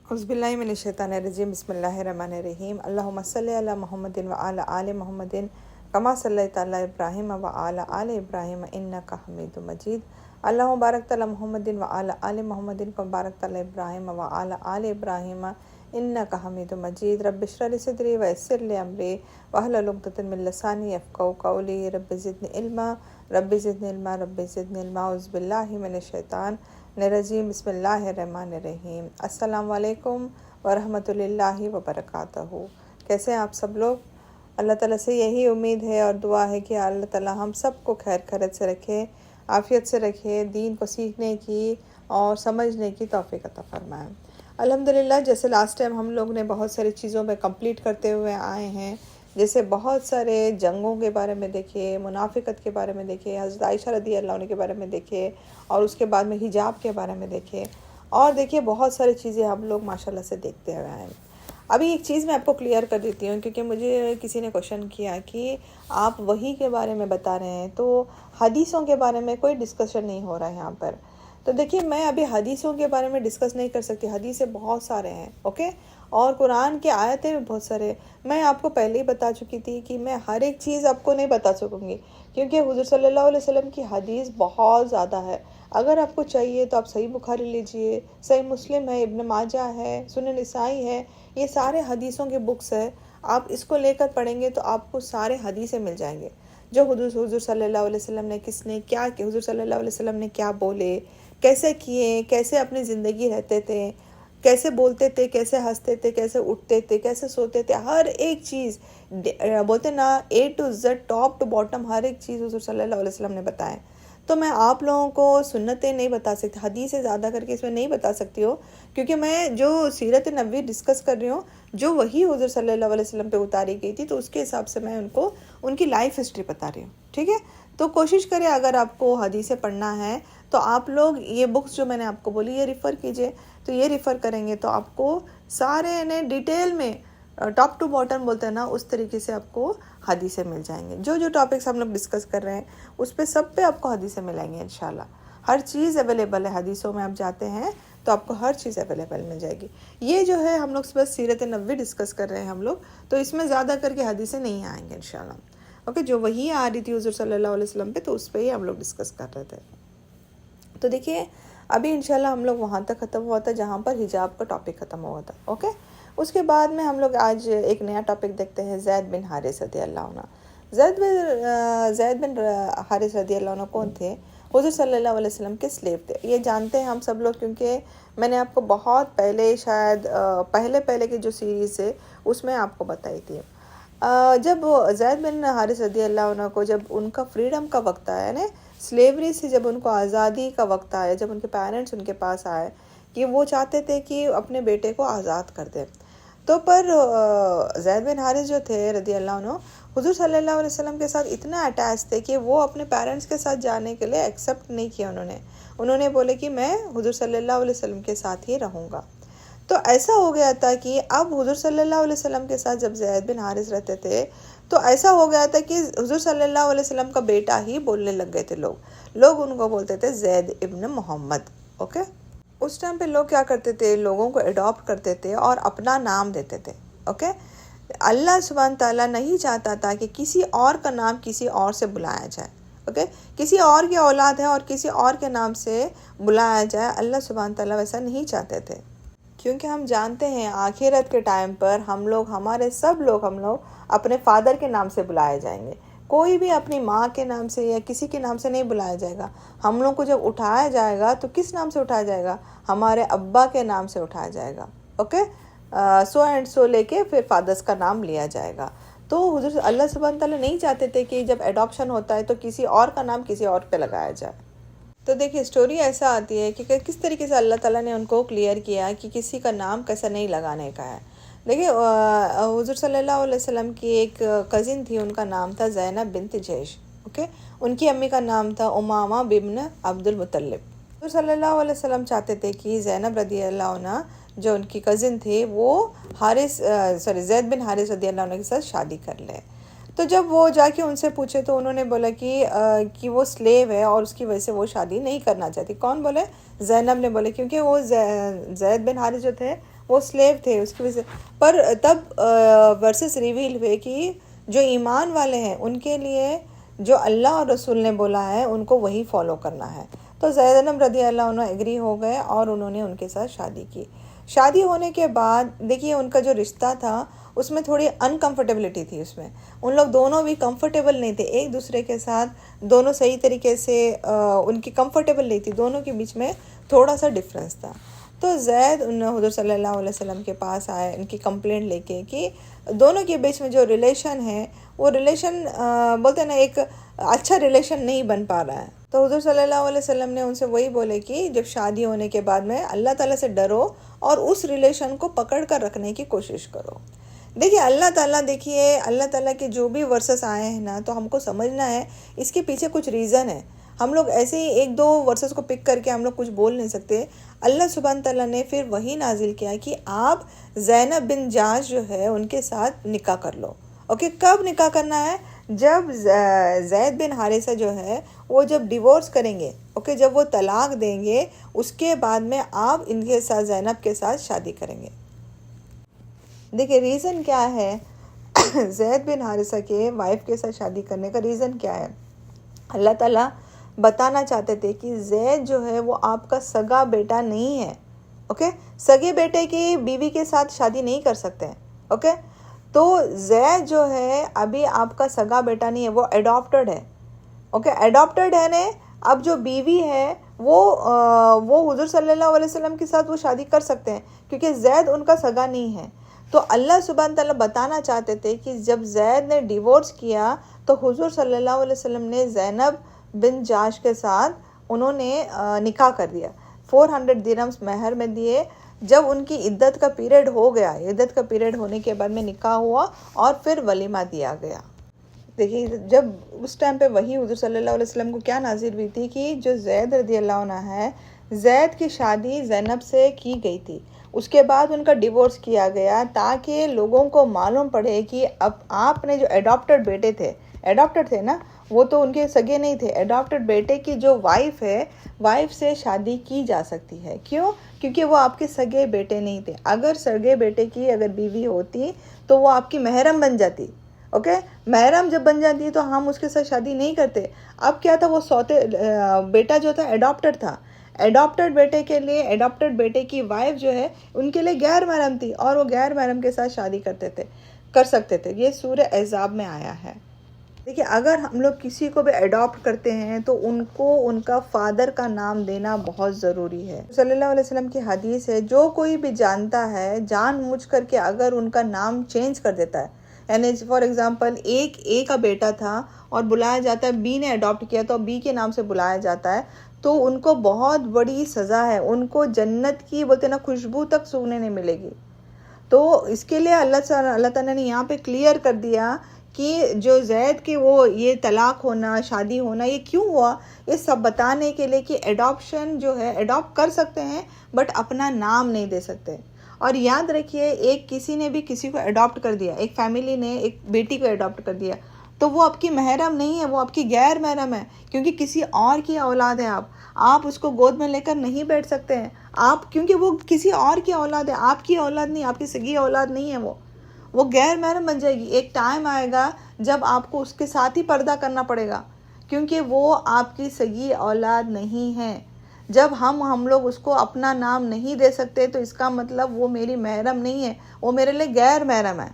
औज़ुबिल्लाहिमिनश्शैतानिर्रजीम बिस्मिल्लाहिर्रहमानिर्रहीम अल्लाहुम्मा सल्लि अला मुहम्मदिन व अला आलि मुहम्मदिन कमा सल्लैता अला इब्राहीम व अला आलि इब्राहीम इन्नका हमीदुम मजीद अल्लाहुम्मा बारिक अला मुहम्मदिन व अला आलि मुहम्मदिन कमा बारकता अला इब्राहीम व अला आलि इब्राहीम इन्नका हमीदुम मजीद रब्बि इश्रह लिी सदरी व यस्सिर लिी अमरी वहलुल उक़दतम मिन लिसानी यफ़क़हू क़ौली रब्बि ज़िदनी इल्मा रब्बि ज़िदनी इल्मा रब्बि ज़िदनी इल्मा औज़ुबिल्लाहि मिनश्शैतानिर्रजीम बिस्मिल्लाहिर्रहमानिर्रहीम अस्सलामु अलैकुम वरहमतुल्लाहि वबरकातुहू। कैसे हैं आप सब लोग? अल्लाह ताला से यही उम्मीद है और दुआ है कि अल्लाह ताला हम सबको खैर खैरियत से रखे, आफ़ियत से रखे, दीन को सीखने की और समझने की तौफ़ीक़ अता फ़रमाए। अल्हम्दुलिल्लाह, जैसे लास्ट टाइम हम लोग ने बहुत सारी चीज़ों में कंप्लीट करते हुए आए हैं, जैसे बहुत सारे जंगों के बारे में देखे, मुनाफिकत के बारे में देखे, हज़रत आयशा रदी अल्लाह अन्हा के बारे में देखे और उसके बाद में हिजाब के बारे में देखे और देखिए बहुत सारी चीज़ें हम लोग माशाल्लाह से देखते हुए आए हैं। अभी एक चीज़ मैं आपको क्लियर कर देती हूँ, क्योंकि मुझे किसी ने क्वेश्चन किया कि आप वही के बारे में बता रहे हैं तो हदीसों के बारे में कोई डिस्कशन नहीं हो रहा है यहाँ पर। तो देखिए, मैं अभी हदीसों के बारे में डिस्कस नहीं कर सकती, हदीसें बहुत सारे हैं, ओके, और कुरान के आयतें भी बहुत सारे। मैं आपको पहले ही बता चुकी थी कि मैं हर एक चीज़ आपको नहीं बता सकूँगी, क्योंकि हुज़ूर सल्लल्लाहु अलैहि वसल्लम की हदीस बहुत ज़्यादा है। अगर आपको चाहिए तो आप सही बुखारी लीजिए, सही मुस्लिम है, इब्न माजा है, सुनन नसाई है, ये सारे हदीसों के बुक्स है। आप इसको लेकर पढ़ेंगे तो आपको सारे हदीसें मिल जाएंगे, जो हुज़ूर सल्लल्लाहु अलैहि वसल्लम ने किसने क्या किया, हुज़ूर सल्लल्लाहु अलैहि वसल्लम ने क्या बोले, कैसे किए, कैसे अपनी ज़िंदगी रहते थे, कैसे बोलते थे, कैसे हंसते थे, कैसे उठते थे, कैसे सोते थे, हर एक चीज़ बोलते ना A to Z top to bottom हर एक चीज़ हुज़ूर सल्लल्लाहु अलैहि वसल्लम ने बताया। तो मैं आप लोगों को सुन्नतें नहीं बता सकती, हदीसें ज़्यादा करके इसमें नहीं बता सकती हो, क्योंकि मैं जो सीरत नबवी डिस्कस कर रही हूँ, जो वही हुज़ूर सल्लल्लाहु अलैहि वसल्लम पे उतारी गई थी, तो उसके हिसाब से मैं उनको उनकी लाइफ हिस्ट्री बता रही हूँ, ठीक है। तो कोशिश करें, अगर आपको हदीसें पढ़ना है तो आप लोग ये बुक्स जो मैंने आपको बोली ये रिफ़र कीजिए। तो ये रिफ़र करेंगे तो आपको सारे ने डिटेल में टॉप टू बॉटम बोलते हैं ना, उस तरीके से आपको हदीसें मिल जाएंगे। जो जो टॉपिक्स हम लोग डिस्कस कर रहे हैं उस पे सब पे आपको हदीसें मिलेंगी इंशाल्लाह। हर चीज़ अवेलेबल है, हदीसों में आप जाते हैं तो आपको हर चीज़ अवेलेबल मिल जाएगी। ये जो है हम लोग बस सीरत नबवी डिस्कस कर रहे हैं हम लोग, तो इसमें ज़्यादा करके हदीसें नहीं आएंगे इंशाल्लाह, ओके। जो वही आ रही थी हुज़ूर सल्लल्लाहु अलैहि वसल्लम पे, तो उस पर ही हम लोग डिस्कस कर रहे थे। तो देखिए, अभी इंशाल्लाह हम लोग वहाँ तक ख़त्म हुआ था जहाँ पर हिजाब का टॉपिक ख़त्म हुआ था, ओके। उसके बाद में हम लोग आज एक नया टॉपिक देखते हैं, ज़ैद बिन हारिस रदी अल्लाह अन्हु। ज़ैद बिन हारिस रदी अल्लाह अन्हु कौन थे? हुज़ूर सल्लल्लाहु अलैहि वसल्लम के स्लेव थे। ये जानते हैं हम सब लोग, क्योंकि मैंने आपको बहुत पहले, शायद पहले की जो सीरीज़ है उसमें आपको बताई थी। जब ज़ैद बिन हारिस रदी अल्लाह अन्हु को जब उनका फ्रीडम का वक्त आया ना, स्लेवरी से जब उनको आज़ादी का वक्त आया, जब उनके पेरेंट्स उनके पास आए कि वो चाहते थे कि अपने बेटे को आज़ाद कर दें, तो पर ज़ैद बिन हारिस जो थे रदी अल्लाह अन्हु, हुज़ूर सल्लल्लाहु अलैहि वसल्लम के साथ इतना अटैच थे कि वो अपने पेरेंट्स के साथ जाने के लिए एक्सेप्ट नहीं किया। उन्होंने बोले कि मैं हुज़ूर सल्लल्लाहु अलैहि वसल्लम के साथ ही रहूँगा। तो ऐसा हो गया था कि अब हुज़ूर सल्लल्लाहु अलैहि वसल्लम के साथ जब ज़ैद बिन हारिस रहते थे, तो ऐसा हो गया था कि हुज़ूर सल्लल्लाहु अलैहि वसल्लम का बेटा ही बोलने लग गए थे। लोग उनको बोलते थे ज़ैद इब्न मोहम्मद, ओके। उस टाइम पे लोग क्या करते थे, लोगों को अडॉप्ट करते थे और अपना नाम देते थे, ओके। अल्लाह सुब्हान ताला नहीं चाहता था कि किसी और का नाम किसी और से बुलाया जाए, ओके। किसी और की औलाद है और किसी और के नाम से बुलाया जाए, अल्लाह सुब्हान ताला वैसा नहीं चाहते थे, क्योंकि हम जानते हैं आखिरत के टाइम पर हम लोग अपने फादर के नाम से बुलाए जाएंगे। कोई भी अपनी माँ के नाम से या किसी के नाम से नहीं बुलाया जाएगा। हम लोग को जब उठाया जाएगा तो किस नाम से उठाया जाएगा? हमारे अब्बा के नाम से उठाया जाएगा, ओके। सो एंड सो लेके फिर फादर्स का नाम लिया जाएगा। तो हुज़ूर अल्लाह सुब्हान ताला नहीं चाहते थे कि जब एडॉप्शन होता है तो किसी और का नाम किसी और पे लगाया जाए। तो देखिए, स्टोरी ऐसा आती है कि किस तरीके से अल्लाह ताला ने उनको क्लियर किया कि किसी का नाम कैसा नहीं लगाने का है। देखिए, हुज़ूर सल्लल्लाहु अलैहि वसल्लम की एक कज़िन थी, उनका नाम था ज़ैनब बिन्त जैश, ओके। उनकी अम्मी का नाम था उमामा बिब्न अब्दुल मुत्तलिब। हुज़ूर सल्लल्लाहु अलैहि वसल्लम चाहते थे कि ज़ैनब रदी अल्लाह अन्हा, जो उनकी कज़िन थे, वो ज़ैद बिन हारिस रदी अल्लाह अन्हु के साथ शादी कर ले। तो जब वो जाके उनसे पूछे तो उन्होंने बोला कि वो स्लेव है और उसकी वजह से वो शादी नहीं करना चाहती। कौन बोले? ज़ैनब ने बोले, क्योंकि वो ज़ैद बिन हारिस जो थे वो स्लेव थे उसकी वजह से। पर तब वर्सेस रिवील हुए कि जो ईमान वाले हैं उनके लिए जो अल्लाह और रसूल ने बोला है उनको वही फॉलो करना है। तो ज़ैनब रज़ी अल्लाह अन्हा एग्री हो गए और उन्होंने उनके साथ शादी की। शादी होने के बाद देखिए उनका जो रिश्ता था उसमें थोड़ी अनकंफर्टेबिलिटी थी, उसमें उन लोग दोनों भी कंफर्टेबल नहीं थे एक दूसरे के साथ, दोनों सही तरीके से उनकी कंफर्टेबल नहीं थी, दोनों के बीच में थोड़ा सा डिफरेंस था। तो ज़ैद हुज़ूर सल्लल्लाहु अलैहि वसल्लम के पास आए इनकी कंप्लेंट लेके कि दोनों के बीच में जो रिलेशन है वो रिलेशन बोलते हैं ना एक अच्छा रिलेशन नहीं बन पा रहा है। तो हुज़ूर सल्लल्लाहु अलैहि वसल्लम ने उनसे वही बोले कि जब शादी होने के बाद में अल्लाह ताला से डरो और उस रिलेशन को पकड़ कर रखने की कोशिश करो। देखिए अल्लाह ताला के जो भी वर्सेस आए हैं ना, तो हमको समझना है इसके पीछे कुछ रीज़न है। हम लोग ऐसे ही एक दो वर्सेस को पिक करके हम लोग कुछ बोल नहीं सकते। अल्लाह सुब्हान तआला ने फिर वही नाजिल किया कि आप ज़ैनब बिन जाश जो है उनके साथ निकाह कर लो। ओके, कब निकाह करना है? जब ज़ैद बिन हारिसा जो है वो जब डिवोर्स करेंगे, ओके, जब वो तलाक देंगे उसके बाद में आप इनके साथ ज़ैनब के साथ शादी करेंगे। देखिए रीज़न क्या है ज़ैद बिन हारिसा के वाइफ के साथ शादी करने का रीज़न क्या है? अल्लाह ताला बताना चाहते थे कि ज़ैद जो है वो आपका सगा बेटा नहीं है। ओके, सगे बेटे की बीवी के साथ शादी नहीं कर सकते हैं। ओके, तो ज़ैद जो है अभी आपका सगा बेटा नहीं है, वो एडॉप्टेड है। ओके, एडॉप्टेड है ने अब जो बीवी है वो हुज़ूर सल्लल्लाहु अलैहि वसल्लम के साथ वो शादी कर सकते हैं क्योंकि ज़ैद उनका सगा नहीं है। तो अल्लाह सुब्हान तआला बताना चाहते थे कि जब ज़ैद ने डिवोर्स किया तो हुज़ूर सल्लल्लाहु अलैहि वसल्लम ने ज़ैनब बिन जाश के साथ उन्होंने निकाह कर दिया। 400 दिरहम्स महर में दिए। जब उनकी इद्दत का पीरियड हो गया, इद्दत का पीरियड होने के बाद में निकाह हुआ और फिर वलीमा दिया गया। देखिए जब उस टाइम पे वही हुज़ूर सल्लल्लाहु अलैहि वसल्लम को क्या नाज़िल हुई थी कि जो ज़ैद रज़ी अल्लाह अन्हा है, ज़ैद की शादी ज़ैनब से की गई थी, उसके बाद उनका डिवोर्स किया गया ताकि लोगों को मालूम पड़े कि अब आपने जो एडॉप्टेड थे ना, वो तो उनके सगे नहीं थे, एडॉप्टेड बेटे की जो वाइफ है, वाइफ से शादी की जा सकती है। क्यों? क्योंकि वो आपके सगे बेटे नहीं थे। अगर सगे बेटे की अगर बीवी होती तो वो आपकी महरम बन जाती। ओके, महरम जब बन जाती है तो हम उसके साथ शादी नहीं करते। अब क्या था, वो सौते बेटा जो था एडॉप्टेड था, एडॉप्टेड बेटे के लिए एडॉप्टेड बेटे की वाइफ जो है उनके लिए गैर महरम थी और वो गैर महरम के साथ शादी कर सकते थे। ये सूरह अहज़ाब में आया है। देखिए अगर हम लोग किसी को भी अडॉप्ट करते हैं तो उनको उनका फादर का नाम देना बहुत ज़रूरी है। सल्लल्लाहु अलैहि वसल्लम की हदीस है, जो कोई भी जानता है जानबूझ करके अगर उनका नाम चेंज कर देता है, यानी फॉर एग्जांपल एक ए का बेटा था और बुलाया जाता है, बी ने अडॉप्ट किया तो बी के नाम से बुलाया जाता है, तो उनको बहुत बड़ी सज़ा है, उनको जन्नत की बोलते ना खुशबू तक सूंघने नहीं मिलेगी। तो इसके लिए अल्लाह ताला ने यहाँ पे क्लियर कर दिया कि जो ज़ैद के वो ये तलाक होना, शादी होना, ये क्यों हुआ, ये सब बताने के लिए कि एडॉप्शन जो है अडॉप्ट कर सकते हैं बट अपना नाम नहीं दे सकते। और याद रखिए, एक किसी ने भी किसी को अडॉप्ट कर दिया, एक फैमिली ने एक बेटी को अडॉप्ट कर दिया, तो वो आपकी महरम नहीं है, वो आपकी गैर महरम है, क्योंकि किसी और की औलाद है। आप उसको गोद में लेकर नहीं बैठ सकते हैं आप, क्योंकि वो किसी और की औलाद है, आपकी औलाद नहीं, आपकी सगी औलाद नहीं है, वो गैर महरम बन जाएगी। एक टाइम आएगा जब आपको उसके साथ ही पर्दा करना पड़ेगा, क्योंकि वो आपकी सगी औलाद नहीं है। जब हम लोग उसको अपना नाम नहीं दे सकते तो इसका मतलब वो मेरी महरम नहीं है, वो मेरे लिए गैर महरम है।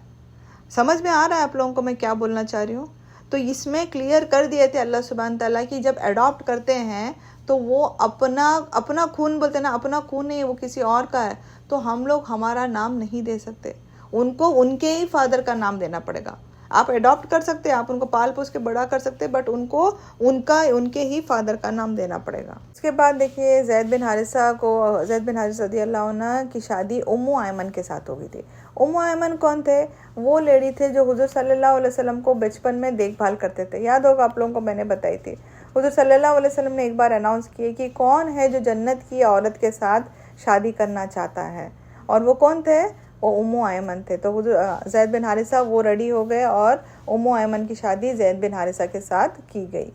समझ में आ रहा है आप लोगों को मैं क्या बोलना चाह रही हूँ? तो इसमें क्लियर कर दिए थे अल्लाह सुब्हान तआला कि जब अडॉप्ट करते हैं तो वो अपना खून बोलते हैं ना, अपना खून नहीं, वो किसी और का है, तो हम लोग हमारा नाम नहीं दे सकते, उनको उनके ही फादर का नाम देना पड़ेगा। आप अडॉप्ट कर सकते हैं, आप उनको पाल पोस के बड़ा कर सकते हैं, बट उनको उनके ही फादर का नाम देना पड़ेगा। इसके बाद देखिए ज़ैद बिन हारिसा रज़ी अल्लाह अन्हा की शादी उम्मु आयमन के साथ हो गई थी। उम्मु आयमन कौन थे? वो लेडी थे जो हुज़ूर सल्लल्लाहु अलैहि वसल्लम को बचपन में देखभाल करते थे। याद होगा आप लोगों को, मैंने बताई थी। हुज़ूर सल्लल्लाहु अलैहि वसल्लम ने एक बार अनाउंस किए कि कौन है जो जन्नत की औरत के साथ शादी करना चाहता है, और वो कौन थे? वो उम्मु आयमन थे। तो ज़ैद बिन हारिसा वो रेडी हो गए और उम्मु आयमन की शादी ज़ैद बिन हारिसा के साथ की गई।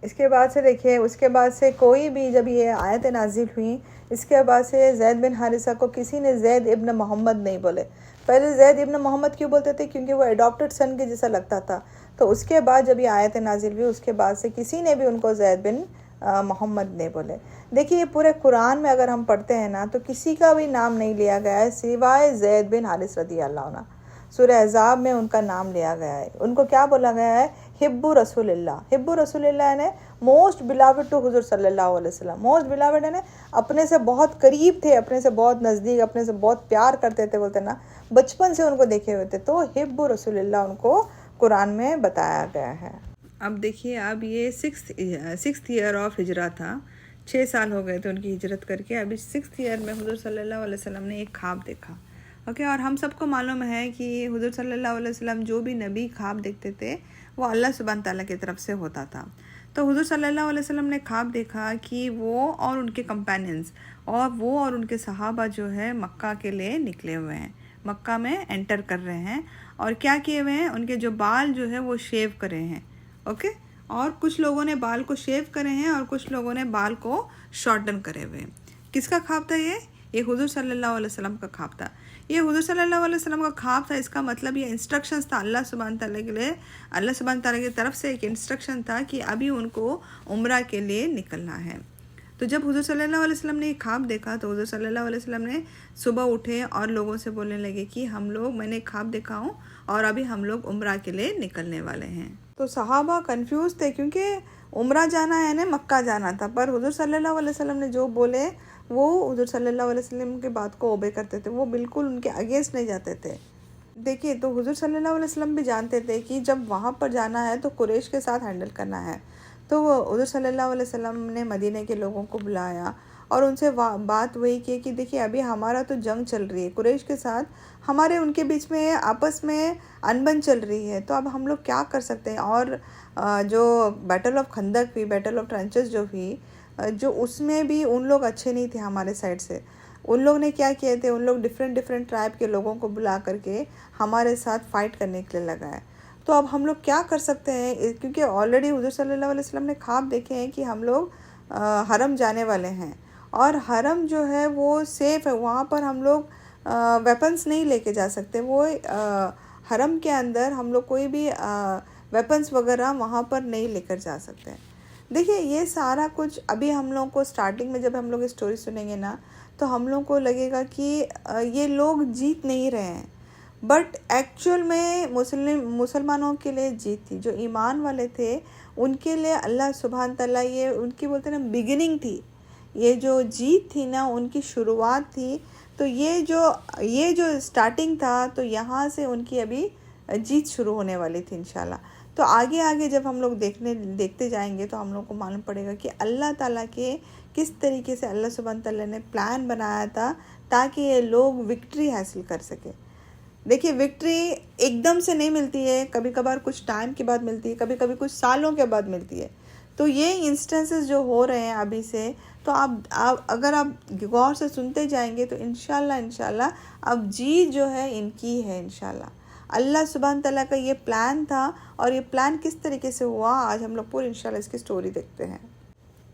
इसके बाद से देखिए, उसके बाद से कोई भी, जब ये आयत नाजिल हुई, इसके बाद से ज़ैद बिन हारिसा को किसी ने ज़ैद इब्न मोहम्मद नहीं बोले। पहले ज़ैद इब्न मोहम्मद क्यों बोलते थे? क्योंकि वो एडॉप्टेड सन के जैसा लगता था। तो उसके बाद जब ये आयत नाजिल हुई, उसके बाद से किसी ने भी उनको ज़ैद बिन मोहम्मद नहीं बोले। देखिए, ये पूरे कुरान में अगर हम पढ़ते हैं ना, तो किसी का भी नाम नहीं लिया गया है सिवाय ज़ैद बिन हारिस रज़ी अल्लाह अन्हु। सूरह अहज़ाब में उनका नाम लिया गया है। उनको क्या बोला गया है? हिब्बु रसूलिल्लाह। हिब्बु रसूलिल्लाह यानी मोस्ट बिलावड टू हुज़ूर सल्लल्लाहु अलैहि वसल्लम। मोस्ट बिलावड यानी अपने से बहुत करीब थे, अपने से बहुत नज़दीक, अपने से बहुत प्यार करते थे, बोलते ना, बचपन से उनको देखे हुए थे। तो हिब्बु रसूलिल्लाह उनको कुरान में बताया गया है। अब देखिए, अब ये सिक्स्थ ईयर ऑफ हिजरा था। 6 साल हो गए थे उनकी हिजरत करके। अभी 6th ईयर में हुज़ूर सल्लल्लाहु अलैहि वसल्लम ने एक ख्वाब देखा। ओके, और हम सबको मालूम है कि हुज़ूर सल्लल्लाहु अलैहि वसल्लम जो भी नबी ख्वाब देखते थे वो अल्लाह सुब्हान ताला की तरफ से होता था। तो हुज़ूर सल्लल्लाहु अलैहि वसल्लम ने ख्वाब देखा कि वो और उनके कंपेनियंस और उनके सहाबा जो है मक्का के लिए निकले हुए हैं, मक्का में एंटर कर रहे हैं। और क्या किए हुए हैं? उनके जो बाल जो है वो शेव करे हैं। ओके, और कुछ लोगों ने बाल को शेव करे हैं और कुछ लोगों ने बाल को शॉर्टन करे हुए हैं। किसका ख्वाब था ये हुज़ूर सल्लल्लाहु अलैहि वसल्लम का ख्वाब था। ये हुज़ूर सल्लल्लाहु अलैहि वसल्लम का ख्वाब था। इसका मतलब ये इंस्ट्रक्शंस था अल्लाह सुब्हान ताला के लिए। अल्लाह सुब्हान ताला की तरफ से एक इंस्ट्रक्शन था कि अभी उनको उम्रा के लिए निकलना है। तो जब हुज़ूर सल्लल्लाहु अलैहि वसल्लम ने ये ख्वाब देखा, तो हुज़ूर सल्लल्लाहु अलैहि वसल्लम ने सुबह उठे और लोगों से बोलने लगे कि मैंने ख्वाब देखा हूँ और अभी हम लोग उम्रा के लिए निकलने वाले हैं। तो सहाबा कंफ्यूज थे, क्योंकि उम्रा जाना है ना, मक्का जाना था। पर हुज़ूर सल्लल्लाहु अलैहि वसल्लम ने जो बोले वो हुज़ूर सल्लल्लाहु अलैहि वसल्लम की बात को ओबे करते थे। वो बिल्कुल उनके अगेंस्ट नहीं जाते थे। देखिए, तो हुज़ूर सल्लल्लाहु अलैहि वसल्लम भी जानते थे कि जब वहाँ पर जाना है तो कुरैश के साथ हैंडल करना है। तो हुज़ूर सल्लल्लाहु अलैहि वसल्लम ने मदीने के लोगों को बुलाया और उनसे बात वही की कि देखिए, अभी हमारा तो जंग चल रही है कुरैश के साथ, हमारे उनके बीच में आपस में अनबन चल रही है। तो अब हम लोग क्या कर सकते हैं? और जो बैटल ऑफ खंदक हुई, बैटल ऑफ ट्रेंचेस जो हुई, जो उसमें भी उन लोग अच्छे नहीं थे हमारे साइड से। उन लोग ने क्या किए थे? उन लोग डिफरेंट ट्राइब के लोगों को बुला करके हमारे साथ फ़ाइट करने के लिए लगाए। तो अब हम लोग क्या कर सकते हैं? क्योंकि ऑलरेडी हुज़ूर सल्लल्लाहु अलैहि वसल्लम ने ख्वाब देखे हैं कि हम लोग हरम जाने वाले हैं और हरम जो है वो सेफ़ है, वहाँ पर हम लोग वेपन्स नहीं लेके जा सकते। वो हरम के अंदर हम लोग कोई भी वेपन्स वगैरह वहाँ पर नहीं लेकर जा सकते। देखिए, ये सारा कुछ अभी हम लोग को स्टार्टिंग में जब हम लोग स्टोरी सुनेंगे ना, तो हम लोग को लगेगा कि ये लोग जीत नहीं रहे हैं, बट एक्चुअल में मुसलमानों के लिए जीत थी। जो ईमान वाले थे उनके लिए अल्लाह सुब्हान ताला, ये उनकी बोलते ना बिगिनिंग थी, ये जो जीत थी ना उनकी शुरुआत थी। तो ये जो स्टार्टिंग था, तो यहाँ से उनकी अभी जीत शुरू होने वाली थी इंशाल्लाह। तो आगे जब हम लोग देखते जाएंगे तो हम लोग को मालूम पड़ेगा कि अल्लाह ताला के किस तरीके से अल्लाह सुब्हान ताला ने प्लान बनाया था ताकि ये लोग विक्ट्री हासिल कर सके। देखिए, विक्ट्री एकदम से नहीं मिलती है, कभी कभार कुछ टाइम के बाद मिलती है, कभी कभी कुछ सालों के बाद मिलती है। तो ये इंस्टेंसेस जो हो रहे हैं अभी से, तो आप अगर आप गौर से सुनते जाएंगे तो इंशाल्लाह अब जीत जो है इनकी है इंशाल्लाह। अल्लाह सुब्हान ताला का ये प्लान था और ये प्लान किस तरीके से हुआ आज हम लोग पूरी इंशाल्लाह इसकी स्टोरी देखते हैं।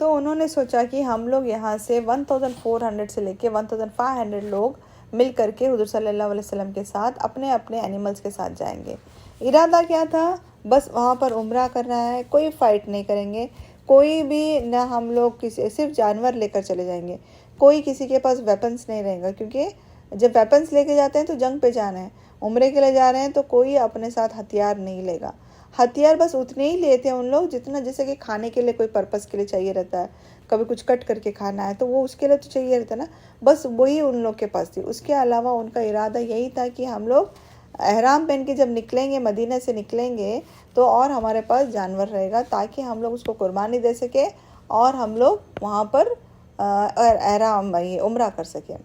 तो उन्होंने सोचा कि हम लोग यहाँ से 1400 से लेके 1500 लोग मिल करके हुज़ूर सल्लल्लाहु अलैहि वसल्लम के साथ अपने अपने एनिमल्स के साथ जाएंगे। इरादा क्या था? बस वहाँ पर उम्रा करना है, कोई फ़ाइट नहीं करेंगे, कोई भी ना, हम लोग सिर्फ जानवर लेकर चले जाएंगे, कोई किसी के पास वेपन्स नहीं रहेगा। क्योंकि जब वेपन्स लेके जाते हैं तो जंग पे जाना है, उम्रे के लिए जा रहे हैं तो कोई अपने साथ हथियार नहीं लेगा। हथियार बस उतने ही लेते हैं उन लोग जितना, जैसे कि खाने के लिए कोई पर्पस के लिए चाहिए रहता है, कभी कुछ कट करके खाना है तो वो उसके लिए तो चाहिए रहता है ना, बस वही उन लोग के पास थी। उसके अलावा उनका इरादा यही था कि हम लोग एहराम पहन के जब निकलेंगे, मदीना से निकलेंगे, तो और हमारे पास जानवर रहेगा ताकि हम लोग उसको कुर्बानी दे सके और हम लोग वहाँ पर एहराम उम्रा कर सकें।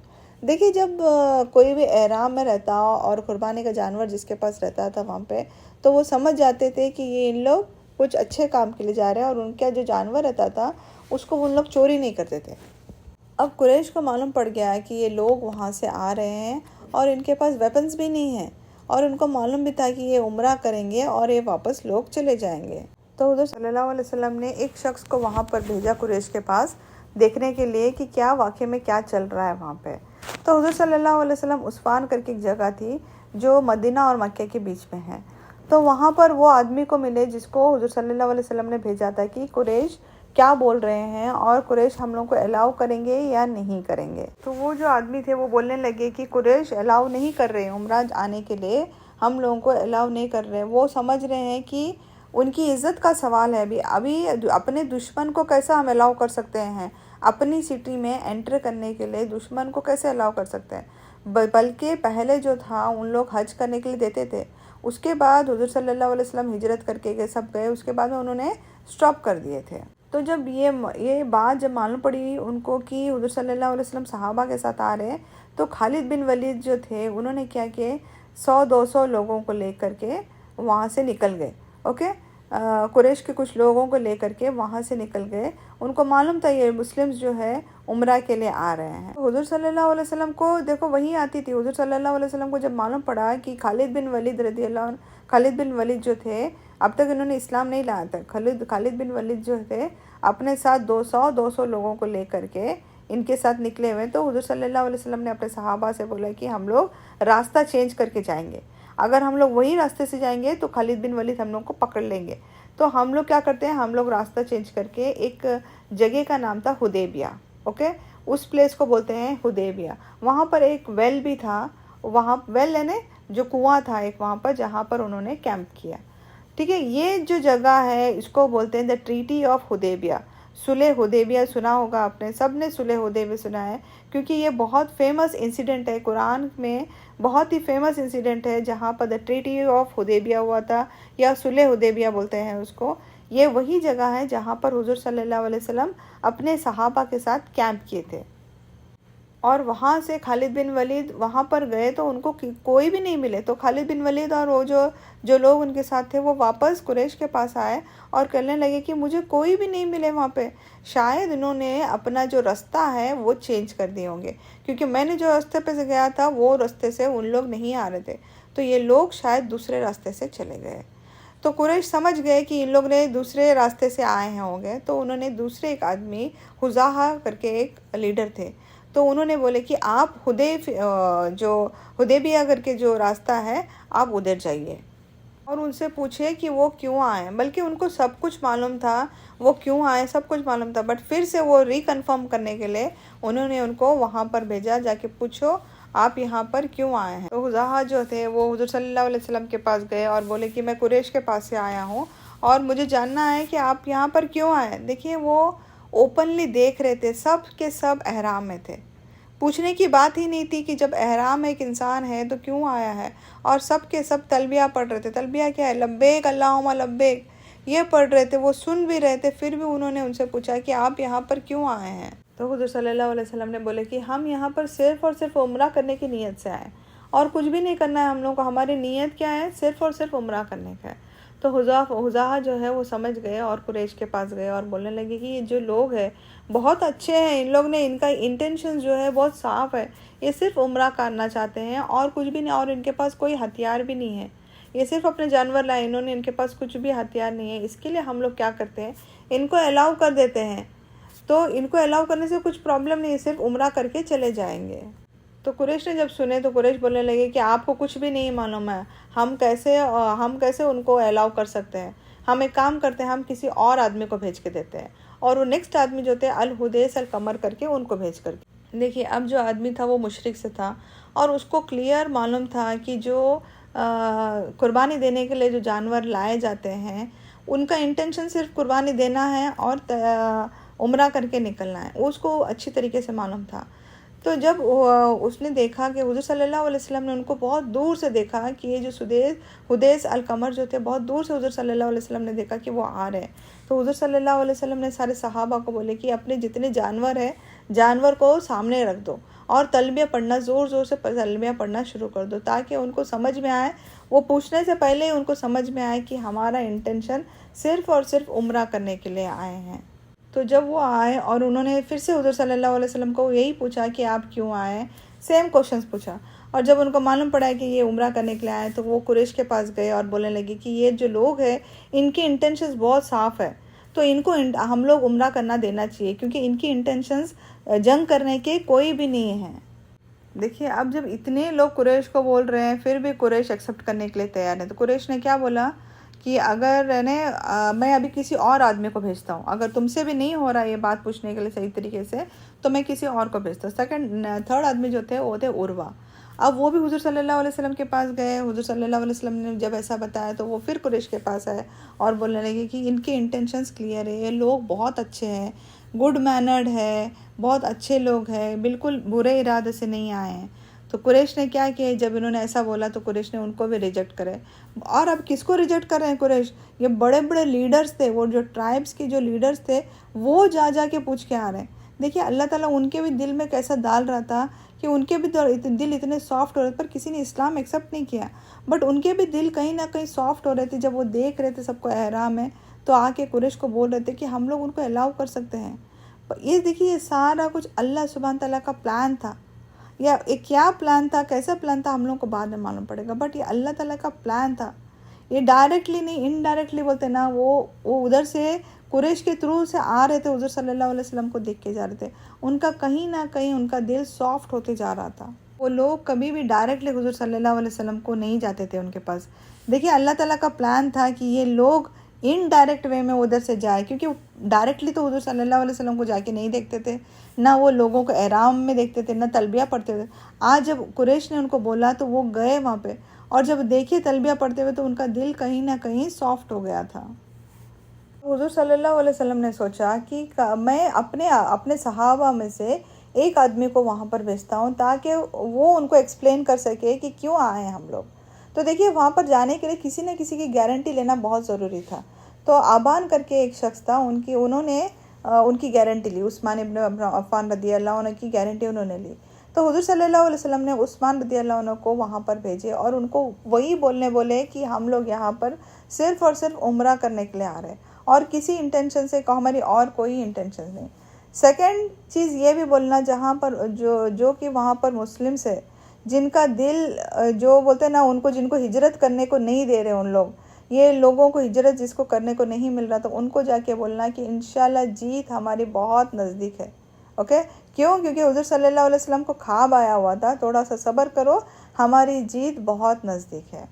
देखिए, जब कोई भी एहराम में रहता और कुर्बानी का जानवर जिसके पास रहता था वहाँ पे, तो वो समझ जाते थे कि ये इन लोग कुछ अच्छे काम के लिए जा रहे हैं और उनका जो जानवर रहता था उसको उन लोग चोरी नहीं करते थे। अब कुरैश को मालूम पड़ गया कि ये लोग वहाँ से आ रहे हैं और इनके पास वेपन्स भी नहीं हैं और उनको मालूम भी था कि ये उम्रा करेंगे और ये वापस लोग चले जाएंगे। तो हुज़ूर सल्लल्लाहु अलैहि वसल्लम ने एक शख्स को वहाँ पर भेजा कुरैश के पास देखने के लिए कि क्या वाक़ई में क्या चल रहा है वहाँ पे। तो हुज़ूर सल्लल्लाहु अलैहि वसल्लम उस्फान करके एक जगह थी जो मदीना और मक्के के बीच में है। तो वहाँ पर वो आदमी को मिले जिसको हुज़ूर सल्लल्लाहु अलैहि वसल्लम ने भेजा था कि कुरैश क्या बोल रहे हैं और कुरैश हम लोग को अलाउ करेंगे या नहीं करेंगे। तो वो जो आदमी थे वो बोलने लगे कि कुरैश अलाउ नहीं कर रहे हैं उम्रा आने के लिए, हम लोगों को अलाउ नहीं कर रहे हैं। वो समझ रहे हैं कि उनकी इज़्ज़त का सवाल है। अभी अपने दुश्मन को कैसा हम अलाउ कर सकते हैं, अपनी सिटी में एंटर करने के लिए दुश्मन को कैसे अलाउ कर सकते हैं। बल्कि पहले जो था उन लोग हज करने के लिए देते थे, उसके बाद हुज़ूर सल्लल्लाहु अलैहि वसल्लम हिजरत करके गए, सब गए, उसके बाद में उन्होंने स्टॉप कर दिए थे। तो जब ये बात जब मालूम पड़ी उनको कि हुज़ूर सल्लल्लाहु अलैहि वसल्लम सहाबा के साथ आ रहे हैं, तो खालिद बिन वलीद जो थे उन्होंने क्या किया, 100-200 लोगों को लेकर के वहाँ से निकल गए। ओके, कुरैश के कुछ लोगों को लेकर के वहाँ से निकल गए। उनको मालूम था ये मुस्लिम्स जो है उम्रा के लिए आ रहे हैं। हुज़ूर सल्लल्लाहु अलैहि वसल्लम को देखो वही आती थी। हुज़ूर सल्लल्लाहु अलैहि वसल्लम को जब मालूम पड़ा कि खालिद बिन वलीद जो थे, अब तक इन्होंने इस्लाम नहीं लाया था। खालिद बिन वलीद जो थे अपने साथ 200 लोगों को लेकर के इनके साथ निकले हुए। तो हुज़ूर सल्लल्लाहु अलैहि वसल्लम ने अपने सहाबा से बोला कि हम लोग रास्ता चेंज करके जाएंगे, अगर हम लोग वही रास्ते से जाएंगे तो खालिद बिन वलीद हम लोग को पकड़ लेंगे। तो हम लोग क्या करते हैं, हम लोग रास्ता चेंज करके एक जगह का नाम था हुदैबिया। ओके, उस प्लेस को बोलते हैं हुदैबिया। वहाँ पर एक वेल भी था, वहाँ वेल यानी जो कुआं था एक वहाँ पर, जहाँ पर उन्होंने कैंप किया। ठीक है, ये जो जगह है इसको बोलते हैं द ट्रीटी ऑफ हुदैबिया। सुलह हुदैबिया सुना होगा आपने, सब ने सुलह हुदैबिया सुना है, क्योंकि ये बहुत फेमस इंसिडेंट है, कुरान में बहुत ही फेमस इंसिडेंट है जहाँ पर द ट्रीटी ऑफ हुदैबिया हुआ था, या सुलह हुदैबिया बोलते हैं उसको। ये वही जगह है जहाँ पर हुज़ूर सल्लल्लाहु अलैहि वसल्लम अपने सहाबा के साथ कैंप किए थे। और वहाँ से खालिद बिन वलीद वहाँ पर गए तो उनको कोई भी नहीं मिले। तो खालिद बिन वलीद और वो जो लोग उनके साथ थे वो वापस कुरैश के पास आए और कहने लगे कि मुझे कोई भी नहीं मिले वहाँ पे। शायद इन्होंने अपना जो रास्ता है वो चेंज कर दिए होंगे, क्योंकि मैंने जो रास्ते पे से गया था वो रास्ते से उन लोग नहीं आ रहे थे, तो ये लोग शायद दूसरे रास्ते से चले गए। तो कुरैश समझ गए कि इन लोग ने दूसरे रास्ते से आए हैं होंगे। तो उन्होंने दूसरे एक आदमी हुज़ाहा करके एक लीडर थे, तो उन्होंने बोले कि आप जो हुदैबिया करके जो रास्ता है आप उधर जाइए और उनसे पूछे कि वो क्यों आए। बल्कि उनको सब कुछ मालूम था वो क्यों आए, सब कुछ मालूम था, बट फिर से वो रिकन्फर्म करने के लिए उन्होंने उनको वहाँ पर भेजा, जाके पूछो आप यहाँ पर क्यों आए हैं। तो हुज़ाहा जो थे वो हुज़ूर सल्लल्लाहु अलैहि वसल्लम के पास गए और बोले कि मैं कुरैश के पास से आया हूँ और मुझे जानना है कि आप यहाँ पर क्यों आए। देखिए वो ओपनली देख रहे थे, सब के सब एहराम में थे, पूछने की बात ही नहीं थी कि जब एहराम एक इंसान है तो क्यों आया है। और सब के सब तलबिया पढ़ रहे थे। तलबिया क्या है, लब्बैक अल्लाहुम्मा लब्बैक, ये पढ़ रहे थे, वो सुन भी रहे थे। फिर भी उन्होंने उनसे पूछा कि आप यहाँ पर क्यों आए हैं। तो हुज़ूर सल्लल्लाहु अलैहि वसल्लम ने बोले कि हम यहाँ पर सिर्फ़ और सिर्फ उम्रा करने की नीयत से आए, और कुछ भी नहीं करना है हम लोग को। हमारी नीयत क्या है, सिर्फ़ और सिर्फ उम्रा करने का है। तो हुज़ाहा जो है वो समझ गए और कुरैश के पास गए और बोलने लगे कि ये जो लोग हैं बहुत अच्छे हैं, इन लोग ने, इनका इंटेंशन जो है बहुत साफ़ है, ये सिर्फ उम्रा करना चाहते हैं और कुछ भी नहीं, और इनके पास कोई हथियार भी नहीं है, ये सिर्फ अपने जानवर लाए, इन्होंने, इनके पास कुछ भी हथियार नहीं है। इसके लिए हम लोग क्या करते हैं, इनको अलाउ कर देते हैं। तो इनको अलाउ करने से कुछ प्रॉब्लम नहीं है, सिर्फ उम्रा करके चले जाएंगे। तो कुरैश ने जब सुने तो कुरैश बोलने लगे कि आपको कुछ भी नहीं मालूम है, हम कैसे उनको अलाउ कर सकते हैं। हम एक काम करते हैं, हम किसी और आदमी को भेज के देते हैं। और वो नेक्स्ट आदमी जो थे अल हुदैस अल कमर करके उनको भेज करके। देखिए अब जो आदमी था वो मुशरिक से था और उसको क्लियर मालूम था कि जो कुर्बानी देने के लिए जो जानवर लाए जाते हैं उनका इंटेंशन सिर्फ कुर्बानी देना है और उम्रा करके निकलना है, उसको अच्छी तरीके से मालूम था। तो जब उसने देखा कि हुज़ूर सल्लल्लाहु अलैहि वसल्लम ने उनको बहुत दूर से देखा कि ये जो हुदैस अल कमर जो थे, बहुत दूर से हुज़ूर सल्लल्लाहु अलैहि वसल्लम ने देखा कि वो आ रहे हैं। तो हुज़ूर सल्लल्लाहु अलैहि वसल्लम ने सारे सहाबा को बोले कि अपने जितने जानवर हैं जानवर को सामने रख दो और तलबिया पढ़ना, ज़ोर ज़ोर से तलबिया पढ़ना शुरू कर दो, ताकि उनको समझ में आए, वो पूछने से पहले ही उनको समझ में आए कि हमारा इंटेंशन सिर्फ़ और सिर्फ उम्रा करने के लिए आए हैं। तो जब वो आए और उन्होंने फिर से हुज़ूर सल्लल्लाहु अलैहि वसल्लम को यही पूछा कि आप क्यों आए, सेम क्वेश्चंस पूछा, और जब उनको मालूम पड़ा कि ये उम्रा करने के लिए आए तो वो कुरैश के पास गए और बोलने लगे कि ये जो लोग हैं इनकी इंटेंशंस बहुत साफ़ है, तो इनको हम लोग उम्रा करना देना चाहिए, क्योंकि इनकी इंटेंशंस जंग करने के कोई भी नहीं है। देखिए, अब जब इतने लोग कुरैश को बोल रहे हैं फिर भी कुरैश एक्सेप्ट करने के लिए तैयार है, तो कुरैश ने क्या बोला कि अगर मैं अभी किसी और आदमी को भेजता हूँ, अगर तुमसे भी नहीं हो रहा ये बात पूछने के लिए सही तरीके से, तो मैं किसी और को भेजता हूँ। थर्ड आदमी जो थे वो थे उर्वा। अब वो भी हुजूर सल्लल्लाहु अलैहि वसल्लम के पास गए। हुजूर सल्लल्लाहु अलैहि वसल्लम ने जब ऐसा बताया तो वो फिर कुरैश के पास आए और बोलने लगे कि इनके इंटेंशंस क्लियर है, ये लोग बहुत अच्छे हैं, गुड मैनर्ड है, बहुत अच्छे लोग हैं, बिल्कुल बुरे इरादे से नहीं आए हैं। तो कुरैश ने क्या किया, जब इन्होंने ऐसा बोला तो कुरैश ने उनको भी रिजेक्ट करे। और अब किसको रिजेक्ट कर रहे हैं कुरैश? ये बड़े बड़े लीडर्स थे, वो जो ट्राइब्स के जो लीडर्स थे वो जा के पूछ के आ रहे हैं। देखिए, अल्लाह ताला उनके भी दिल में कैसा डाल रहा था कि उनके भी दिल इतने सॉफ्ट हो रहे थे, पर किसी ने इस्लाम एक्सेप्ट नहीं किया, बट उनके भी दिल कहीं ना कहीं सॉफ्ट हो रहे थे। जब वो देख रहे थे सबको एहराम है तो आके कुरैश को बोल रहे थे कि हम लोग उनको अलाउ कर सकते हैं। ये देखिए, ये सारा कुछ अल्लाह सुब्हान तआला का प्लान था, या एक क्या प्लान था, कैसा प्लान था, हम लोग को बाद में मालूम पड़ेगा, बट ये अल्लाह ताला का प्लान था। ये डायरेक्टली नहीं, इनडायरेक्टली बोलते ना, वो उधर से कुरैश के थ्रू से आ रहे थे, हुजूर सल्लल्लाहु अलैहि वसल्लम को देख के जा रहे थे। उनका कहीं ना कहीं उनका दिल सॉफ्ट होते जा रहा था। वो लोग कभी भी डायरेक्टली हुजूर सल्लल्लाहु अलैहि वसल्लम को नहीं जाते थे उनके पास। देखिए, अल्लाह ताला का प्लान था कि ये लोग इनडायरेक्ट वे में उधर से जाए, क्योंकि डायरेक्टली तो हुजूर सल्लल्लाहु अलैहि वसल्लम को जाके नहीं देखते थे, ना वो लोगों को एहराम में देखते थे, ना तलबिया पढ़ते थे। आज जब कुरैश ने उनको बोला तो वो गए वहाँ पे, और जब देखे तलबिया पढ़ते हुए तो उनका दिल कहीं ना कहीं सॉफ्ट हो गया था। हुजूर सल्लल्लाहु अलैहि वसल्लम ने सोचा कि मैं अपने सहाबा में से एक आदमी को वहाँ पर भेजता हूँ ताकि वो उनको एक्सप्लेन कर सके कि क्यों आए हैं हम लोग। तो देखिए, वहाँ पर जाने के लिए किसी न किसी की गारंटी लेना बहुत ज़रूरी था। तो आबान करके एक शख्स था, उन्होंने उनकी गारंटी ली। उस्मान इब्न अफ़्फ़ान रदी अल्लाह अन्हु की गारंटी उन्होंने ली। तो हुजूर सल्लल्लाहु अलैहि वसल्लम ने उस्मान रदी अल्लाह अन्हु को वहाँ पर भेजे और उनको वही बोले कि हम लोग यहाँ पर सिर्फ़ और सिर्फ उम्रा करने के लिए आ रहे हैं, और किसी इंटेंशन से हमारी और कोई इंटेंशन नहीं। सेकंड चीज़ ये भी बोलना, जहाँ पर जो कि वहाँ पर मुस्लिम्स है, जिनका दिल जो बोलते हैं ना, उनको जिनको हिजरत करने को नहीं दे रहे, उन लोग, ये लोगों को हिजरत जिसको करने को नहीं मिल रहा, तो उनको जाके बोलना कि इंशाल्लाह जीत हमारी बहुत नज़दीक है। ओके, क्यों? क्योंकि हुजूर सल्लल्लाहु अलैहि वसल्लम को ख्वाब आया हुआ था, थोड़ा सा सब्र करो, हमारी जीत बहुत नज़दीक है।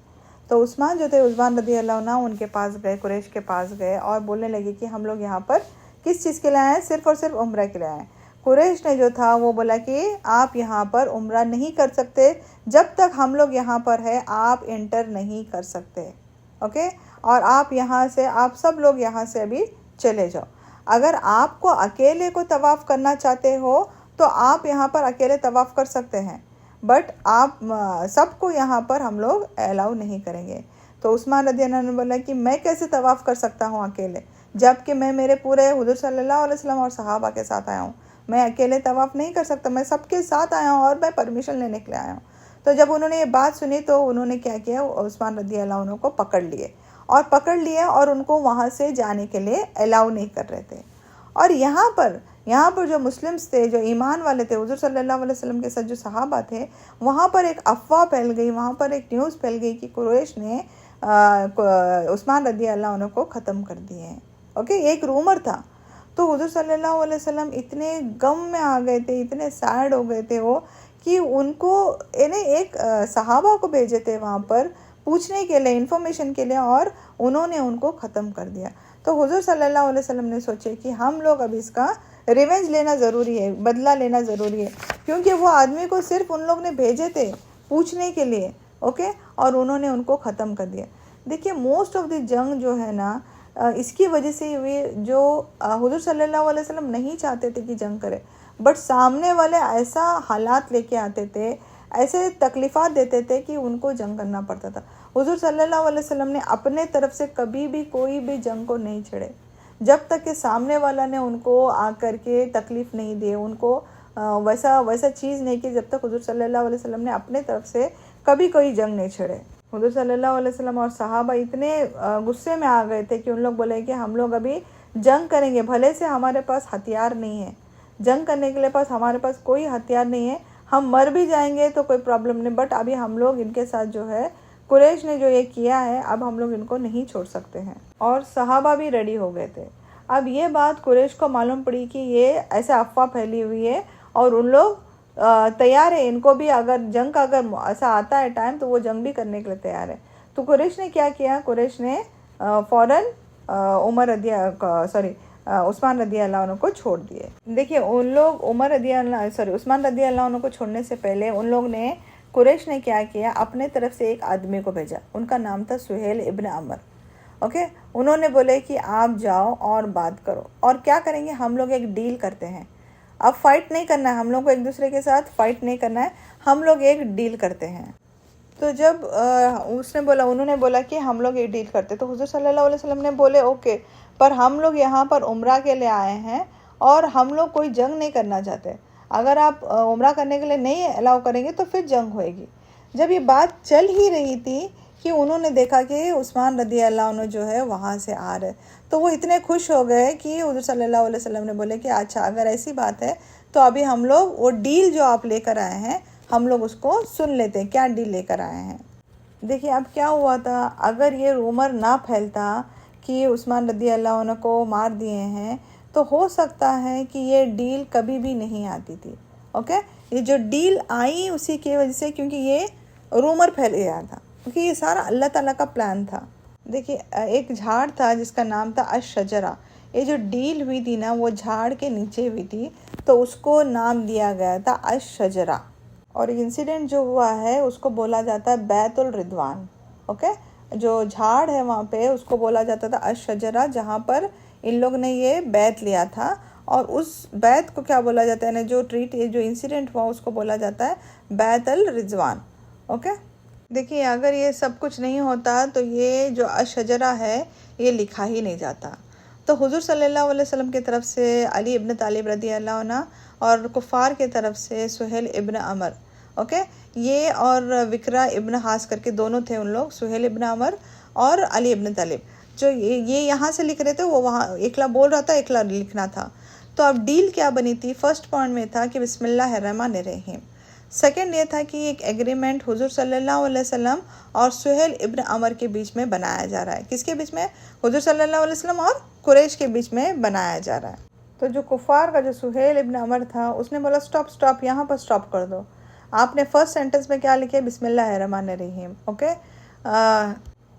तो उस्मान जो थे, उस्मान रदी अल्लाह अन्हु, उनके पास गए, कुरैश के पास गए और बोलने लगे कि हम लोग यहाँ पर किस चीज़ के लिए आए हैं? सिर्फ़ और सिर्फ उम्रा के लिए आए हैं। कुरैश ने जो था वो बोला कि आप यहाँ पर उम्रा नहीं कर सकते, जब तक हम लोग यहाँ पर है आप एंटर नहीं कर सकते। ओके, और आप सब लोग यहाँ से अभी चले जाओ। अगर आपको अकेले को तवाफ़ करना चाहते हो तो आप यहाँ पर अकेले तवाफ़ कर सकते हैं, बट आप सबको यहाँ पर हम लोग अलाउ नहीं करेंगे। तो उस्मान रज़ी अल्लाह अन्हु ने बोला कि मैं कैसे तवाफ़ कर सकता हूँ अकेले, जबकि मैं मेरे पूरे हुजूर सल्लल्लाहु अलैहि वसल्लम और सहाबा के साथ आया हूँ। मैं अकेले तवाफ़ नहीं कर सकता, मैं सबके साथ आया हूँ और मैं परमिशन लेने के लिए आया हूँ। तो जब उन्होंने ये बात सुनी तो उन्होंने क्या किया, उस्मान रज़ी अल्लाह अन्हु को पकड़ लिए और उनको वहाँ से जाने के लिए अलाउ नहीं कर रहे थे। और यहाँ पर जो मुस्लिम्स थे, जो ईमान वाले थे, हुजूर सल्लल्लाहु अलैहि वसल्लम के साथ जो सहाबा थे, वहाँ पर एक अफवाह फैल गई, वहाँ पर एक न्यूज़ फैल गई कि कुरैश ने उस्मान रज़ी अल्लाह अन्हु को ख़त्म कर दिए हैं। ओके, एक रूमर था। तो हुजूर सल्लल्लाहु अलैहि वसल्लम इतने गम में आ गए थे, इतने सैड हो गए थे वो, कि उनको इन्हें एक सहाबा को भेजे थे वहाँ पर पूछने के लिए, इन्फॉर्मेशन के लिए, और उन्होंने उनको ख़त्म कर दिया। तो हुजूर सल्लल्लाहु अलैहि वसल्लम ने सोचे कि हम लोग अब इसका रिवेंज लेना ज़रूरी है, बदला लेना ज़रूरी है, क्योंकि वो आदमी को सिर्फ उन लोग ने भेजे थे पूछने के लिए। ओके, और उन्होंने उनको ख़त्म कर दिया। देखिए, मोस्ट ऑफ द जंग जो है ना, इसकी वजह से वे जो हुजूर सल्लल्लाहु अलैहि वसल्लम नहीं चाहते थे कि जंग करे, बट सामने वाले ऐसा हालात लेके आते थे, ऐसे तकलीफ़ात देते थे कि उनको जंग करना पड़ता था। हुजूर सल्लल्लाहु अलैहि वसल्लम ने अपने तरफ से कभी भी कोई भी जंग को नहीं छेड़े, जब तक कि सामने वाला ने उनको आकर के तकलीफ़ नहीं दी, उनको वैसा चीज़ नहीं की, जब तक हुजूर सल्लल्लाहु अलैहि वसल्लम ने अपने तरफ से कभी कोई जंग नहीं छेड़े। हुजूर सल्लल्लाहु अलैहि वसल्लम और सहाबा इतने गुस्से में आ गए थे कि उन लोग बोले कि हम लोग अभी जंग करेंगे, भले से हमारे पास हथियार नहीं है, जंग करने के लिए हमारे पास कोई हथियार नहीं है, हम मर भी जाएंगे तो कोई प्रॉब्लम नहीं, बट अभी हम लोग इनके साथ जो है कुरैश ने जो ये किया है, अब हम लोग इनको नहीं छोड़ सकते हैं। और सहाबा भी रेडी हो गए थे। अब ये बात कुरैश को मालूम पड़ी कि ये ऐसे अफवाह फैली हुई है और उन लोग तैयार है, इनको भी अगर जंग का अगर ऐसा आता है टाइम तो वो जंग भी करने के लिए तैयार है। तो कुरैश ने क्या किया, कुरैश ने फ़ौरन उस्मान रदी अल्लाह अन्हु को छोड़ दिए। देखिए उन लोग उस्मान रदी अल्लाह अन्हु को छोड़ने से पहले उन लोग ने कुरैश ने क्या किया, अपने तरफ से एक आदमी को भेजा। उनका नाम था सुहेल इब्न अमर। ओके, उन्होंने बोले कि आप जाओ और बात करो, और क्या करेंगे, हम लोग एक डील करते हैं। अब फाइट नहीं करना है, हम लोग को एक दूसरे के साथ फाइट नहीं करना है, हम लोग एक डील करते हैं। तो जब उन्होंने बोला कि हम लोग एक डील करते, तो हुज़ूर सल्लल्लाहु अलैहि वसल्लम ने बोले ओके, पर हम लोग यहाँ पर उम्रा के लिए आए हैं और हम लोग कोई जंग नहीं करना चाहते। अगर आप उम्रा करने के लिए नहीं अलाउ करेंगे तो फिर जंग होएगी। जब ये बात चल ही रही थी कि उन्होंने देखा कि उस्मान रदी अल्लाह अन्हु जो है वहाँ से आ रहे, तो वो इतने खुश हो गए कि हुज़ूर सल्लल्लाहु अलैहि वसल्लम ने बोले कि अच्छा अगर ऐसी बात है तो अभी हम लोग वो डील जो आप लेकर आए हैं हम लोग उसको सुन लेते हैं, क्या डील लेकर आए हैं। देखिए अब क्या हुआ था, अगर ये रूमर ना फैलता कि उस्मान रदी अल्लाह अन्हु को मार दिए हैं तो हो सकता है कि ये डील कभी भी नहीं आती थी। ओके, ये जो डील आई उसी की वजह से, क्योंकि ये रूमर फैल गया था, क्योंकि ये सारा अल्लाह ताला का प्लान था। देखिए एक झाड़ था जिसका नाम था अश-शजरा। ये जो डील हुई थी ना वो झाड़ के नीचे हुई थी, तो उसको नाम दिया गया था अश-शजरा। और इंसिडेंट जो हुआ है उसको बोला जाता है बैतुल रिदवान। ओके, जो झाड़ है वहाँ पे उसको बोला जाता था अश-शजरा, जहाँ पर इन लोग ने ये बैत लिया था। और उस बैत को क्या बोला जाता है ना, जो इंसिडेंट हुआ उसको बोला जाता है बैतुल रिजवान। ओके, देखिए अगर ये सब कुछ नहीं होता तो ये जो अश-शजरा है ये लिखा ही नहीं जाता। तो हुज़ूर सल्लल्लाहु अलैहि वसल्लम की तरफ से अली इब्न तालिब रदी अल्लाह अन्हु और कुफ़ार की तरफ से सुहेल इब्न अमर, ओके, ये और विक्रा इब्न हास करके दोनों थे उन लोग, सुहेल इब्न अमर और अली इब्न तालिब। जो ये यहाँ से लिख रहे थे वो वहाँ एकला बोल रहा था, एकला लिखना था। तो अब डील क्या बनी थी, फर्स्ट पॉइंट में था कि बिस्मिल्लाहिर्रहमानिर्रहीम। सेकंड ये था कि एक एग्रीमेंट हुज़ूर सल्लल्लाहु अलैहि वसल्लम और सुहेल इब्न अमर के बीच में बनाया जा रहा है। किसके बीच में, हुज़ूर सल्लल्लाहु अलैहि वसल्लम और कुरैश के बीच में बनाया जा रहा है। तो जो कुफ़ार का जो सुहेल इब्न अमर था उसने बोला स्टॉप, यहाँ पर स्टॉप कर दो। आपने फर्स्ट सेंटेंस में क्या लिखे, बिस्मिल्लाहिर्रहमानिर्रहीम। ओके,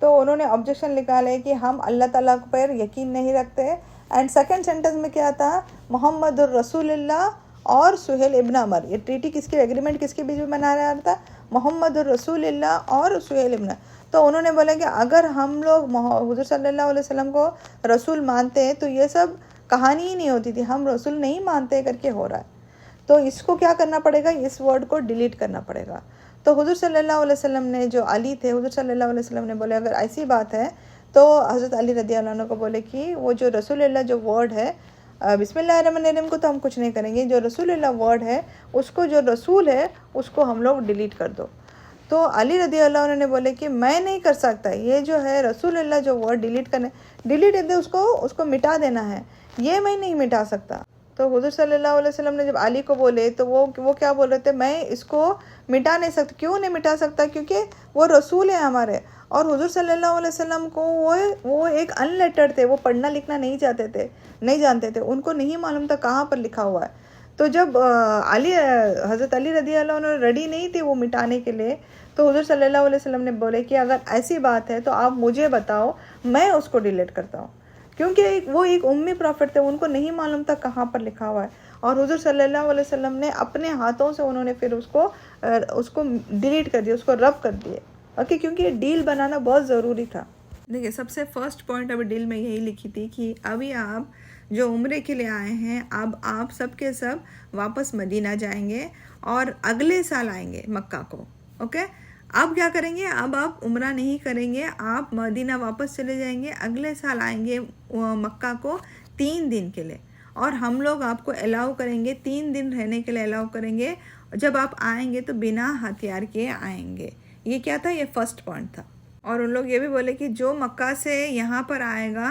तो उन्होंने ऑब्जेक्शन निकाले कि हम अल्लाह ताला पर यकीन नहीं रखते। एंड सेकंड सेंटेंस में क्या था, मोहम्मदुर रसूलुल्लाह और सुहेल इब्न अमर। ये ट्रीटी किसके, एग्रीमेंट किसके बीच में बना रहा था, मोहम्मदुर रसूलुल्लाह और सुहेल इब्न। तो उन्होंने बोला कि अगर हम लोग हुज़ूर सल्लल्लाहु अलैहि वसल्लम को रसूल मानते हैं तो ये सब कहानी ही नहीं होती थी, हम रसूल नहीं मानते करके हो रहा है। तो इसको क्या करना पड़ेगा, इस वर्ड को डिलीट करना पड़ेगा। तो हुज़ूर सल्लल्लाहु अलैहि वसल्लम ने, जो अली थे, हुज़ूर सल्लल्लाहु अलैहि वसल्लम ने बोले अगर ऐसी बात है तो हज़रत अली रज़ी अल्लाह अन्हु को बोले कि वो जो रसूलुल्लाह जो वर्ड है, बिस्मिल्लाहिर्रहमानिर्रहीम को तो हम कुछ नहीं करेंगे, जो रसूलुल्लाह वर्ड है उसको, जो रसूल है उसको हम लोग डिलीट कर दो। तो अली रज़ी अल्लाह अन्हु ने बोले कि मैं नहीं कर सकता, ये जो है रसूलुल्लाह जो वर्ड डिलीट दे, उसको मिटा देना है, ये मैं नहीं मिटा सकता। तो हुज़ूर सल्लल्लाहु अलैहि वसल्लम ने जब अली को बोले तो वो क्या बोल रहे थे, मैं इसको मिटा नहीं सकता। क्यों नहीं मिटा सकता, क्योंकि वो रसूल है हमारे। और हुज़ूर सल्लल्लाहु अलैहि वसल्लम को वो एक अनलेटर्ड थे, वो पढ़ना लिखना नहीं जानते थे, उनको नहीं मालूम था कहाँ पर लिखा हुआ है। तो जब हज़रत अली रज़ी अल्लाह अन्हु रेडी नहीं थे वो मिटाने के लिए, तो हुज़ूर सल्लल्लाहु अलैहि वसल्लम ने बोले कि अगर ऐसी बात है तो आप मुझे बताओ, मैं उसको डिलीट करता हूँ। क्योंकि वो एक उम्मी प्रॉफिट थे, उनको नहीं मालूम था कहाँ पर लिखा हुआ है। और हुज़ूर सल्लल्लाहु अलैहि वसल्लम ने अपने हाथों से उन्होंने फिर उसको डिलीट कर दिया, उसको रब कर दिए। ओके, क्योंकि ये डील बनाना बहुत ज़रूरी था। देखिए सबसे फर्स्ट पॉइंट अभी डील में यही लिखी थी कि अभी आप जो उम्रे के लिए आए हैं, अब आप सब के सब वापस मदीना जाएंगे और अगले साल आएंगे मक्का को। ओके, अब क्या करेंगे, अब आप उम्रा नहीं करेंगे, आप मदीना वापस चले जाएंगे, अगले साल आएंगे मक्का को 3 दिन के लिए, और हम लोग आपको अलाउ करेंगे 3 दिन रहने के लिए अलाउ करेंगे। जब आप आएंगे तो बिना हथियार के आएंगे। ये क्या था, ये फर्स्ट पॉइंट था। और उन लोग ये भी बोले कि जो मक्का से यहाँ पर आएगा,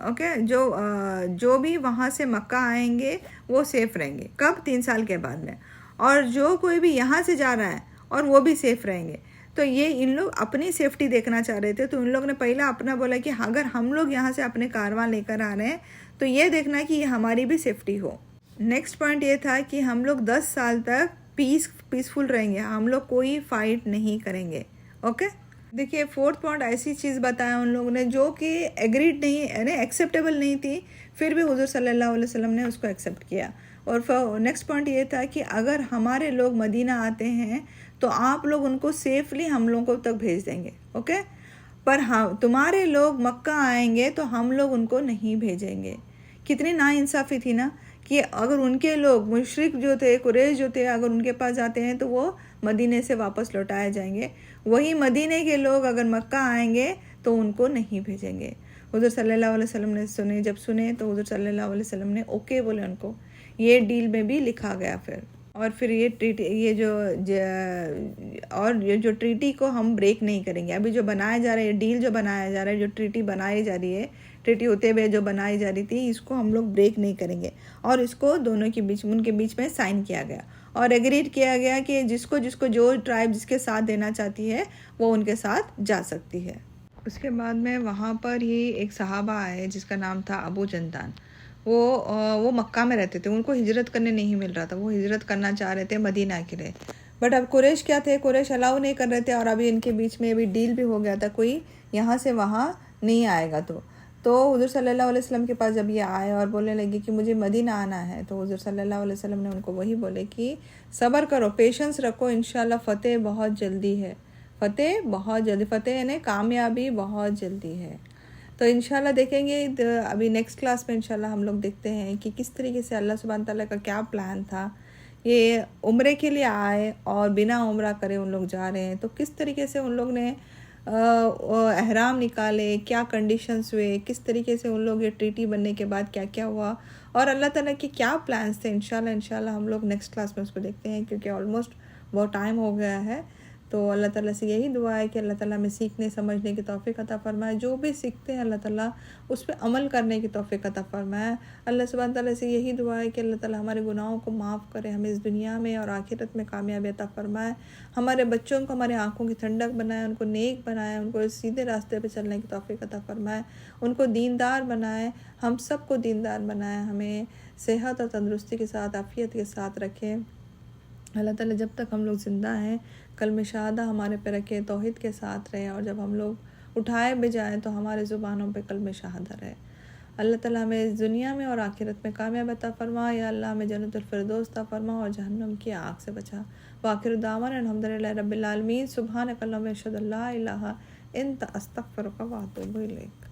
ओके, जो भी वहाँ से मक्का आएंगे वो सेफ़ रहेंगे। कब, 3 साल के बाद में। और जो कोई भी यहाँ से जा रहा है और वो भी सेफ़ रहेंगे। तो ये इन लोग अपनी सेफ्टी देखना चाह रहे थे, तो इन लोग ने पहला अपना बोला कि अगर हम लोग यहाँ से अपने कारवां लेकर आ रहे हैं तो ये देखना कि ये हमारी भी सेफ्टी हो। नेक्स्ट पॉइंट ये था कि हम लोग 10 साल तक पीसफुल रहेंगे, हम लोग कोई फाइट नहीं करेंगे। ओके, देखिए फोर्थ पॉइंट ऐसी चीज़ बताया उन लोगों ने जो कि एग्रीड नहीं, यानी एक्सेप्टेबल नहीं थी, फिर भी हुजूर सल्लल्लाहु अलैहि वसल्लम ने उसको एक्सेप्ट किया। और नेक्स्ट पॉइंट ये था कि अगर हमारे लोग मदीना आते हैं तो आप लोग उनको सेफली हम लोगों तक भेज देंगे। ओके, पर हाँ तुम्हारे लोग मक्का आएंगे तो हम लोग उनको नहीं भेजेंगे। कितनी नाइंसाफ़ी थी ना कि अगर उनके लोग मुशरिक जो थे, कुरैश जो थे, अगर उनके पास जाते हैं तो वो मदीने से वापस लौटाए जाएंगे। वही मदीने के लोग अगर मक्का आएंगे तो उनको नहीं भेजेंगे। हुज़ूर सल्लल्लाहु अलैहि वसल्लम ने जब सुने तो हुज़ूर सल्लल्लाहु अलैहि वसल्लम ने ओके बोले उनको। ये डील में भी लिखा गया फिर ये ट्रीटी, ये जो ट्रीटी को हम ब्रेक नहीं करेंगे। अभी जो बनाया जा रहा है, डील जो बनाया जा रहा है, जो ट्रीटी बनाई जा रही है, ट्रीटी होते हुए जो बनाई जा रही थी, इसको हम लोग ब्रेक नहीं करेंगे। और इसको दोनों के बीच, उनके बीच में साइन किया गया और एग्रीड किया गया कि जिसको जो ट्राइब जिसके साथ देना चाहती है वो उनके साथ जा सकती है। उसके बाद में वहाँ पर ही एक सहाबा आए जिसका नाम था अबू जंदान। वो मक्का में रहते थे, उनको हिजरत करने नहीं मिल रहा था, वो हिजरत करना चाह रहे थे मदीना के लिए। बट अब कुरैश क्या थे, कुरैश अलाउ नहीं कर रहे थे और अभी इनके बीच में अभी डील भी हो गया था, कोई यहाँ से वहाँ नहीं आएगा। तो हुज़ूर सल्लल्लाहु अलैहि वसल्लम के पास जब ये आए और बोलने लगे कि मुझे मदीना आना है, तो हुज़ूर सल्लल्लाहु अलैहि वसल्लम ने उनको वही बोले कि सब्र करो, पेशेंस रखो, इंशाल्लाह फ़तेह बहुत जल्दी है, फ़तेह बहुत जल्दी, फ़तेह यानी कामयाबी बहुत जल्दी है। तो इंशाल्लाह देखेंगे अभी नेक्स्ट क्लास में इंशाल्लाह हम लोग देखते हैं कि किस तरीके से अल्लाह सुब्हान ताला का क्या प्लान था। ये उम्रे के लिए आए और बिना उम्रा करे उन लोग जा रहे हैं, तो किस तरीके से उन लोग ने एहराम निकाले, क्या कंडीशंस हुए, किस तरीके से उन लोग ये ट्रीटी बनने के बाद क्या क्या हुआ और अल्लाह ताला के क्या प्लान्स थे। इंशाल्लाह हम लोग नेक्स्ट क्लास में उसको देखते हैं, क्योंकि ऑलमोस्ट बहुत टाइम हो गया है। तो अल्लाह ताला से यही दुआ है कि अल्लाह ताला हमें सीखने समझने की तौफीक अता फरमाए, जो भी सीखते हैं अल्लाह ताला उस पर अमल करने की तौफीक अता फरमाए। अल्लाह सुब्हान ताला से यही दुआ है कि अल्लाह ताला हमारे गुनाहों को माफ़ करे, हमें इस दुनिया में और आखिरत में कामयाबी अता फरमाए, हमारे बच्चों को हमारे आँखों की ठंडक बनाए, उनको नेक बनाए, उनको सीधे रास्ते पर चलने की तौफीक अता फरमाए, उनको दीनदार बनाए, हम सबको दीनदार बनाए, हमें सेहत और तंदुरुस्ती के साथ, आफ़ियत के साथ रखें। अल्लाह ताला जब तक हम लोग ज़िंदा हैं कलमे शहादा हमारे पे रखे, तौहीद के साथ रहे, और जब हम लोग उठाए भी जाएँ तो हमारे ज़ुबानों पे कलमे शहादा रहे। अल्लाह ताला हमें इस दुनिया में और आखिरत में कामयाब अता फरमा। या अल्लाह हमें जन्नतुल फिरदौस अता फरमा और जहन्नम की आग से बचा। व आखिर दावाना अल्हम्दुलिल्लाहि रब्बिल आलमीन। सुब्हानक अल्लाहुम्मा अशहदु अल्ला इलाहा इल्ला अंता अस्तगफिरुका व अतूबु इलैक।